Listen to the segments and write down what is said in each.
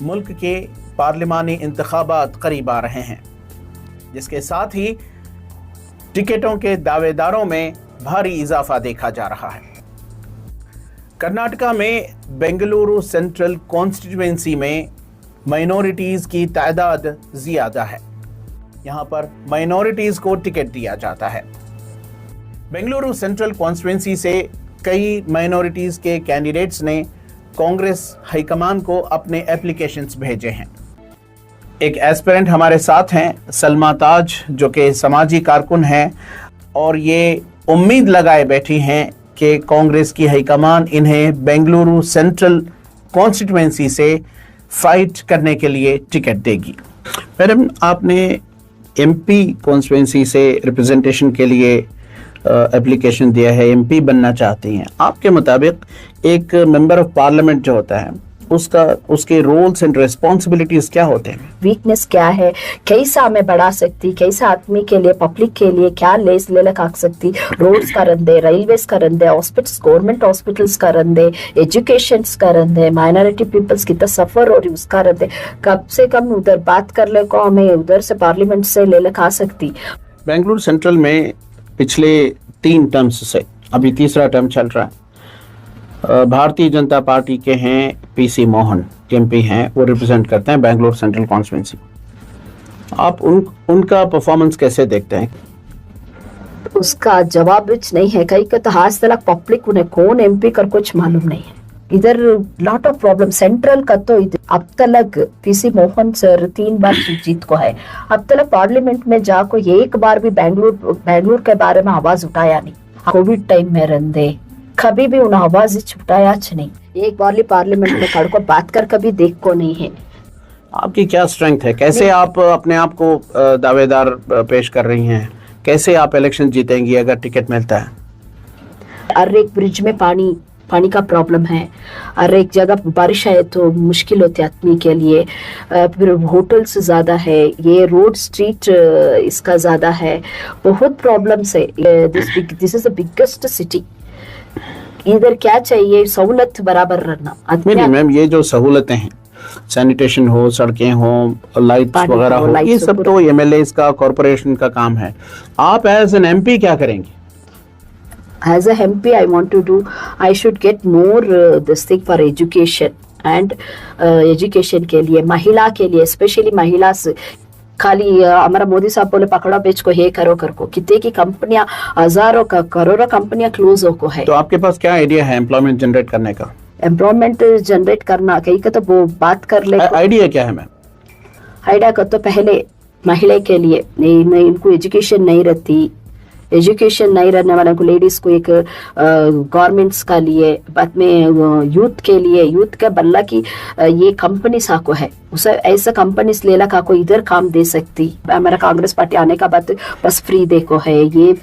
मुल्क के पार्लिमानी इंतखाबात करीब आ रहे हैं, जिसके साथ ही टिकटों के दावेदारों में भारी इजाफा देखा जा रहा है। कर्नाटका में बेंगलुरु सेंट्रल कॉन्स्टिट्यूएंसी में माइनॉरिटीज़ की तादाद ज़्यादा है। यहाँ पर माइनॉरिटीज़ को टिकट दिया जाता है। बेंगलुरु सेंट्रल कॉन्स्टिट्यूएंसी से कई माइनॉरिटीज़ के कैंडिडेट्स ने कांग्रेस हाईकमान को अपने एप्लीकेशंस भेजे हैं। एक एस्पिरेंट हमारे साथ हैं, सलमा ताज, जो कि समाजी कारकुन हैं, और ये उम्मीद लगाए बैठी हैं कि कांग्रेस की हाईकमान इन्हें बेंगलुरु सेंट्रल कॉन्स्टिट्यूएंसी से फाइट करने के लिए टिकट देगी। मैडम, आपने एमपी कॉन्स्टिट्यूएंसी से रिप्रेजेंटेशन के लिए एप्लीकेशन दिया है, एमपी बनना चाहती हैं। आपके मुताबिक एक मेंबर ऑफ पार्लियामेंट जो होता है उसके रोल्स एंड रिस्पॉन्सिबिलिटीज क्या होते हैं? वीकनेस क्या है, कैसा मैं बढ़ा सकती, कैसा आदमी के लिए, पब्लिक के लिए क्या लेस ले लगा सकती, रोड्स का रंदे, रेलवेज का रंदे, हॉस्पिटल्स, गवर्नमेंट हॉस्पिटल्स का रंदे, एजुकेशन का रंदे, माइनॉरिटी पीपल्स कितना सफर और उसका रंदे, कम से कम उधर बात कर ले को हमें उधर से पार्लियामेंट से ले लगा सकती। बेंगलुरु सेंट्रल में पिछले 3 टर्म्स से अभी तीसरा टर्म चल रहा है। भारतीय जनता पार्टी के हैं पीसी मोहन, एमपी हैं, वो रिप्रेजेंट करते हैं बेंगलुरु सेंट्रल कॉन्स्टिट्यूएंसी। आप उनका परफॉर्मेंस कैसे देखते हैं? उसका जवाब कुछ नहीं है। कई तो आज तक पब्लिक उन्हें कौन एमपी कर कुछ मालूम नहीं है। इधर लॉट ऑफ प्रॉब्लम सेंट्रल का तो अब तक पीसी मोहन सर 3 बार जीत को है। अब तक पार्लियामेंट में जाको एक बार भी बेंगलुरु के बारे में आवाज उठाया नहीं। कोविड टाइम में रंदे कभी भी उन्हें आवाज उठाया नहीं। एक बार पार्लियामेंट में खड़ को बात कर कभी देख को नहीं है। आपकी क्या स्ट्रेंथ है? कैसे आप अपने आप को दावेदार पेश कर रही हैं? कैसे आप इलेक्शन जीतेंगी अगर टिकट मिलता है? हर एक ब्रिज में पानी का प्रॉब्लम है। हर एक जगह बारिश आए तो मुश्किल होती है आदमी के लिए। फिर होटल्स ज्यादा है, ये रोड स्ट्रीट इसका ज्यादा है, बहुत प्रॉब्लम्स है। This is the biggest city. इधर क्या चाहिए? सहूलत बराबर रहना। नहीं मैम, ये जो सहूलतें हैं, सैनिटेशन हो, सड़कें हो, लाइट्स वगैरह हो, ये सब तो एमएलए का, कॉर्पोरेशन का काम है। आप एज एन एमपी क्या करेंगे? As a MP, I should get more this thing for education and education के लिए, महिला के लिए, स्पेशली महिला से खाली हमारा मोदी साहब बोले पकड़ा बेच को हे करो कर को, कितने की कंपनियां, हजारों का करोड़ों कंपनियां क्लोज हो को है। तो आपके पास क्या आइडिया है एम्प्लॉयमेंट जनरेट करने का? एम्प्लॉयमेंट जनरेट करना कहीं का तो वो बात कर ले। आइडिया क्या है मैम? आइडिया का तो पहले महिला के लिए नहीं, इनको एजुकेशन नहीं रहती, एजुकेशन नहीं रहने वाले को, लेडीज को एक गवर्नमेंट्स का लिए, बाद में यूथ के लिए, यूथ का बल्ला की ये कंपनी साको है, उसे ऐसा कंपनी ले ला को इधर काम दे सकती। हमारा कांग्रेस पार्टी आने का बाद बस फ्री देखो है, ये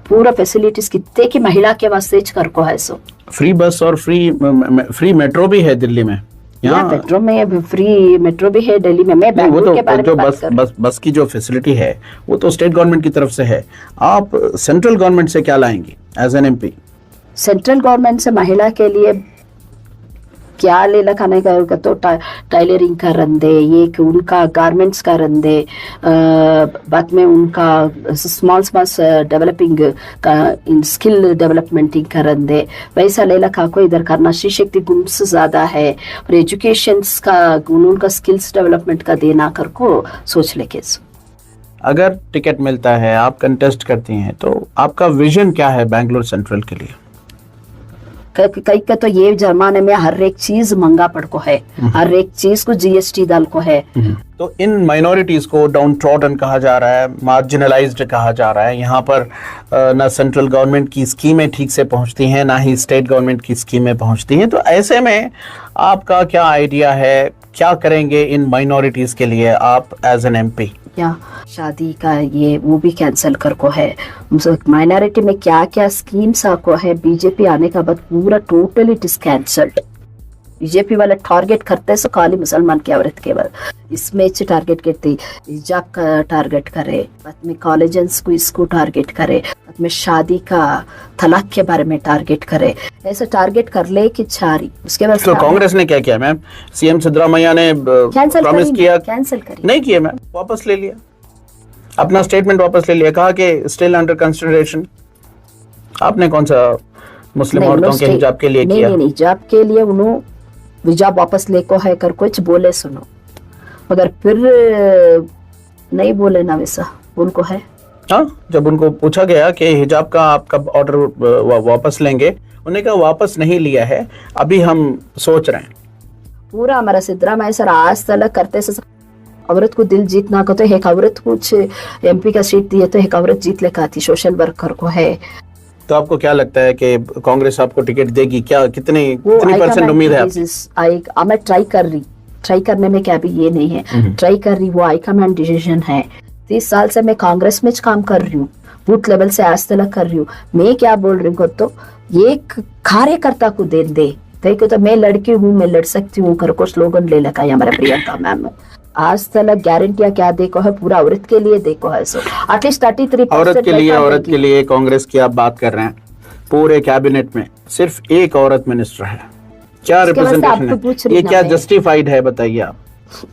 पूरा फैसिलिटीज कितने की महिला के वास्ते कर को है। सो फ्री बस और फ्री मेट्रो भी है दिल्ली में। मेट्रो में फ्री मेट्रो भी है दिल्ली में। मैं बेंगलुरु के बारे में बात कर रही हूं। बस की जो फैसिलिटी है वो तो स्टेट गवर्नमेंट की तरफ से है। आप सेंट्रल गवर्नमेंट से क्या लाएंगी as an MP? Central government से महिला के लिए क्या ले लखाने का तो टाइलरिंग का रंदे, ये उनका गारमेंट्स का रंदे, बाद में उनका स्मॉल डेवलपिंग का स्किल डेवलपमेंट का रंदे, वैसा ले लखा को इधर करना। श्री शक्ति गुम्स ज्यादा है और एजुकेशन का उनका स्किल्स डेवलपमेंट का देना कर को सोच लेके। अगर टिकट मिलता है, आप कंटेस्ट करती हैं, तो आपका विजन क्या है बेंगलुरु सेंट्रल के लिए? कई का तो ये जमाने में हर एक चीज महंगा पड़ को है, हर एक चीज को जीएसटी डाल को है। तो इन माइनॉरिटीज को डाउन ट्रॉडन कहा जा रहा है, मार्जिनलाइज्ड कहा जा रहा है। यहाँ पर ना सेंट्रल गवर्नमेंट की स्कीमें ठीक से पहुंचती हैं, ना ही स्टेट गवर्नमेंट की स्कीमें पहुंचती हैं। तो ऐसे में आपका क्या आइडिया है, क्या करेंगे इन माइनॉरिटीज के लिए आप एज एन एमपी? या शादी का ये वो भी कैंसिल कर को है। माइनॉरिटी में क्या क्या स्कीम्स आको है, बीजेपी आने का बाद पूरा totally it is cancelled. BJP वाले टारगेट करते सो खाली मुसलमान की औरत केवल इसमें टारगेट करती हिजाब का टारगेट करे, बाद में कॉलेजेंस को इसको टारगेट करे, बाद में शादी का तलाक के बारे में टारगेट करे, ऐसा टारगेट कर ले कि चारी। उसके बाद तो कांग्रेस ने क्या किया मैम? सीएम सिद्धरामैया ने प्रॉमिस किया, कैंसिल करी नहीं किया मैम, वापस ले लिया, अपना स्टेटमेंट वापस ले लिया, कहा कि स्टिल अंडर कंसिडरेशन। आपने कौन सा मुस्लिम औरतों के हिजाब के लिए किया? नहीं, हिजाब के लिए उन्होंने हिजाब वापस लेको है कर कुछ बोले सुनो, मगर फिर नहीं बोले ना वैसा उनको है। हाँ, जब उनको पूछा गया कि हिजाब का आप कब ऑर्डर वापस लेंगे, उन्होंने कहा वापस नहीं लिया है, अभी हम सोच रहे हैं। पूरा हमारा सिद्धरामैया सर आज तक करते से औरत को दिल जीतना को, तो एक औरत कुछ एमपी का सीट दिए तो एक औरत जीत लेकर आती, सोशल वर्कर को है। तो आपको क्या लगता है कि कांग्रेस आपको टिकट देगी? क्या कितनी परसेंट उम्मीद है? मैं ट्राई करने में क्या भी ये नहीं है, ट्राई कर रही, वो हाईकमांड डिसीजन है। 30 साल से मैं कांग्रेस में काम कर रही हूँ, बूथ लेवल से आज तक कर रही हूँ। मैं क्या बोल रही हूँ तो एक कार्यकर्ता को दे देखो तो मैं लड़की हूँ, मैं लड़ सकती हूँ कर को स्लोगन ले लगा है हमारे प्रियंका मैम। आज तक गारंटियां क्या देखो है, पूरा औरत के लिए देखो है, सो एटलीस्ट 33% औरत के लिए कांग्रेस की आप बात कर रहे हैं। पूरे कैबिनेट में सिर्फ एक औरत मिनिस्टर है, क्या रिप्रेजेंटेशन है? ये क्या जस्टिफाइड है बताइए आप?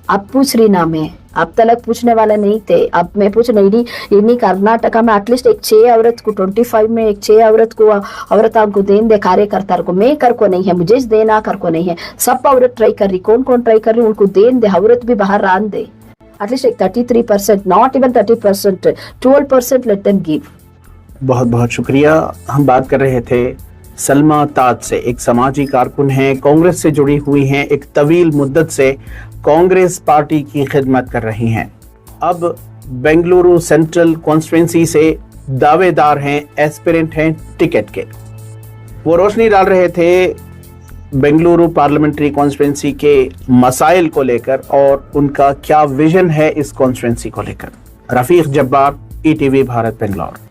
अब पूछ रही ना मैं, अब तक पूछने वाला नहीं थे, अब मैं पूछ नहीं। इन्हीं कर्नाटका में एटलीस्ट एक 6 औरत को 25 में एक 6 औरत को औरत को देन दे कार्यकर्ता को, मैं कर को नहीं है, मुझे देना कर को नहीं है, सब औरत ट्राई कर रही, कौन ट्राई कर रही उनको देन दे, औरत भी बाहर आन दे, एटलीस्ट एक 33%, not even 30%, 12% let them give. बहुत बहुत शुक्रिया। हम बात कर रहे थे सलमा ताज से, एक समाजी कारकुन हैं, कांग्रेस से जुड़ी हुई हैं, एक तवील मुद्दत से कांग्रेस पार्टी की खिदमत कर रही हैं। अब बेंगलुरु सेंट्रल कॉन्स्टिट्यूंसी से दावेदार हैं, एस्पिरेंट हैं टिकट के। वो रोशनी डाल रहे थे बेंगलुरु पार्लियामेंट्री कॉन्स्टिट्यूंसी के मसाइल को लेकर और उनका क्या विजन है इस कॉन्स्टिट्यूंसी को लेकर। रफीक जब्बार, ईटीवी भारत, बेंगलुरु।